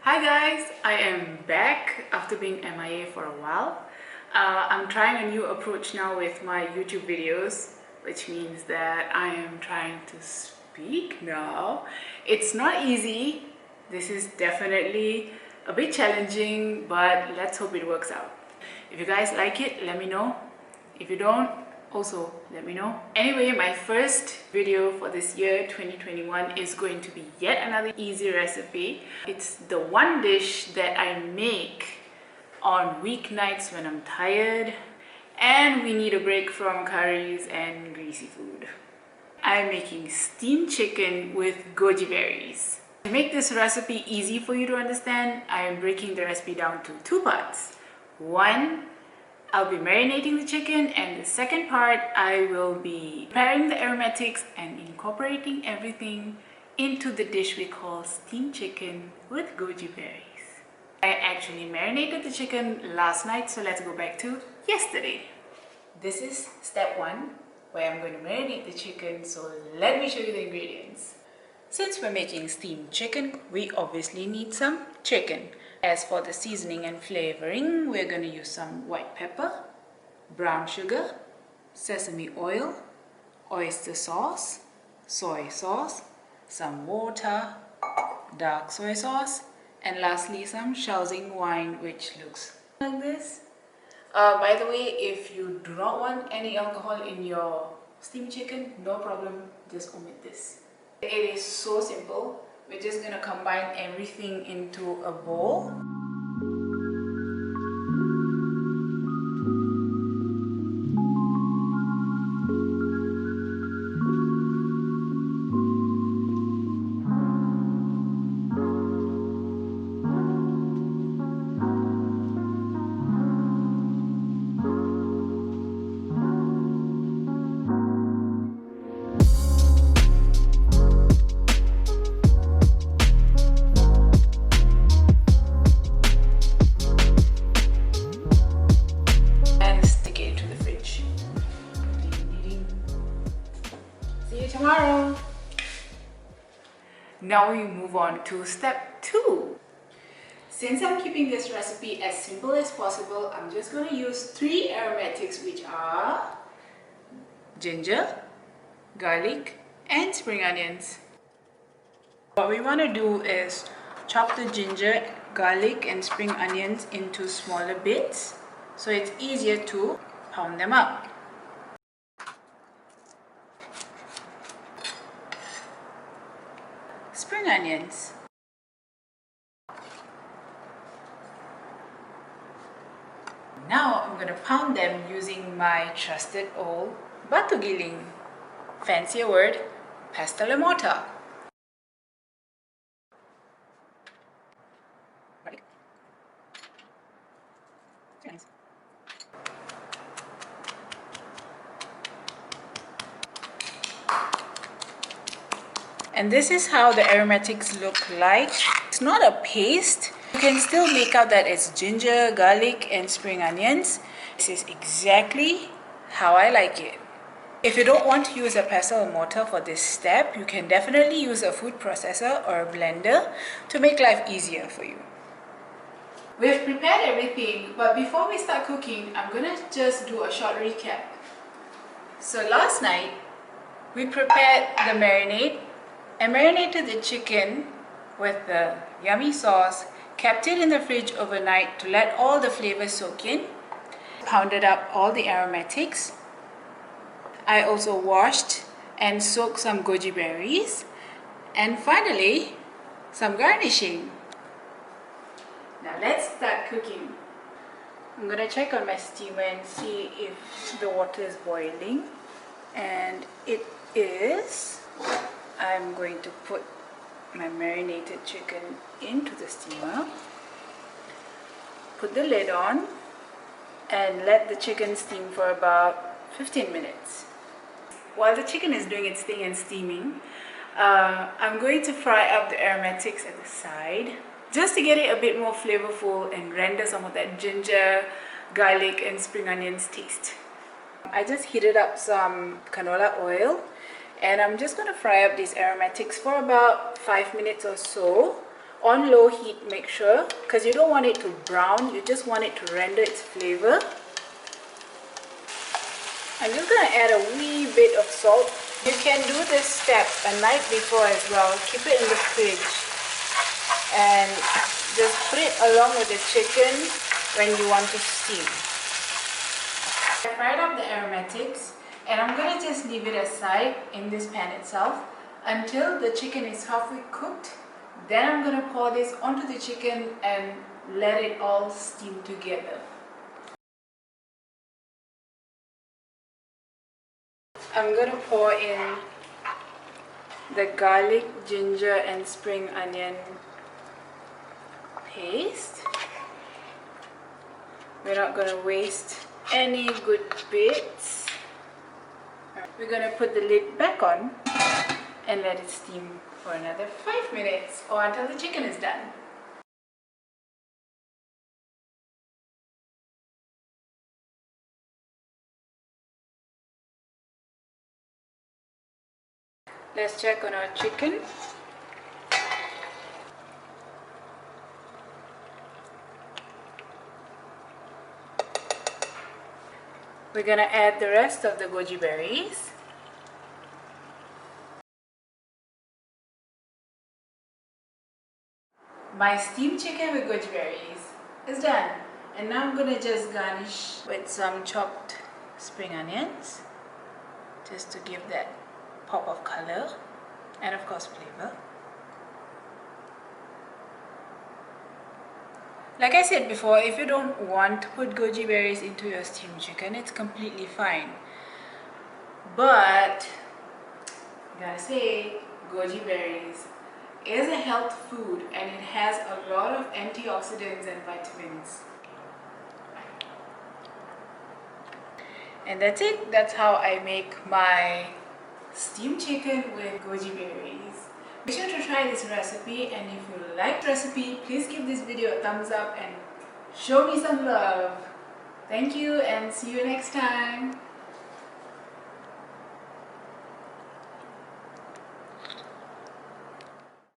Hi guys, I am back after being MIA for a while. I'm trying a new approach now with my YouTube videos, which means that I am trying to speak now. It's not easy. This is definitely a bit challenging, but let's hope it works out. If you guys like it, let me know. If you don't, also let me know. Anyway, my first video for this year 2021 is going to be yet another easy recipe. It's the one dish that I make on weeknights when I'm tired and we need a break from curries and greasy food. I'm making steamed chicken with goji berries. To make this recipe easy for you to understand, I am breaking the recipe down to two parts. One, I'll be marinating the chicken, and the second part I will be preparing the aromatics and incorporating everything into the dish we call steamed chicken with goji berries. I actually marinated the chicken last night, so let's go back to yesterday. This is step one, where I'm going to marinate the chicken, so let me show you the ingredients. Since we're making steamed chicken, we obviously need some chicken. As for the seasoning and flavoring, we're going to use some white pepper, brown sugar, sesame oil, oyster sauce, soy sauce, some water, dark soy sauce, and lastly some Shao Xing wine, which looks like this. By the way, if you do not want any alcohol in your steamed chicken, no problem, just omit this. It is so simple. We're just going to combine everything into a bowl. Tomorrow. Now we move on to step two. Since I'm keeping this recipe as simple as possible, I'm just going to use 3 aromatics, which are ginger, garlic, and spring onions. What we want to do is chop the ginger, garlic, and spring onions into smaller bits so it's easier to pound them up. Spring onions. Now I'm going to pound them using my trusted old batu giling. Fancier word, pestle and mortar. Right. Nice. And this is how the aromatics look like. It's not a paste. You can still make out that it's ginger, garlic, and spring onions. This is exactly how I like it. If you don't want to use a pestle or mortar for this step, you can definitely use a food processor or a blender to make life easier for you. We've prepared everything, but before we start cooking, I'm gonna just do a short recap. So last night, we prepared the marinade and marinated the chicken with the yummy sauce, kept it in the fridge overnight to let all the flavors soak in, pounded up all the aromatics. I also washed and soaked some goji berries, and finally some garnishing. Now let's start cooking. I'm gonna check on my steamer and see if the water is boiling, and it is. I'm going to put my marinated chicken into the steamer, put the lid on, and let the chicken steam for about 15 minutes. While the chicken is doing its thing and steaming, I'm going to fry up the aromatics at the side just to get it a bit more flavorful and render some of that ginger, garlic, and spring onions taste. I just heated up some canola oil, and I'm just going to fry up these aromatics for about 5 minutes or so, on low heat, make sure, because you don't want it to brown, you just want it to render its flavor. I'm just going to add a wee bit of salt. You can do this step a night before as well. Keep it in the fridge and just put it along with the chicken when you want to steam. I fried up the aromatics and I'm going to just leave it aside in this pan itself until the chicken is halfway cooked. Then I'm going to pour this onto the chicken and let it all steam together. I'm going to pour in the garlic, ginger and spring onion paste. We're not going to waste any good bits. We're going to put the lid back on and let it steam for another 5 minutes or until the chicken is done. Let's check on our chicken. We're going to add the rest of the goji berries. My steamed chicken with goji berries is done. And now I'm going to just garnish with some chopped spring onions, just to give that pop of color and of course flavor. Like I said before, if you don't want to put goji berries into your steamed chicken, it's completely fine. But I gotta say, goji berries is a health food and it has a lot of antioxidants and vitamins. And that's it. That's how I make my steamed chicken with goji berries. Be sure to try this recipe, and if you like the recipe, please give this video a thumbs up and show me some love. Thank you and see you next time.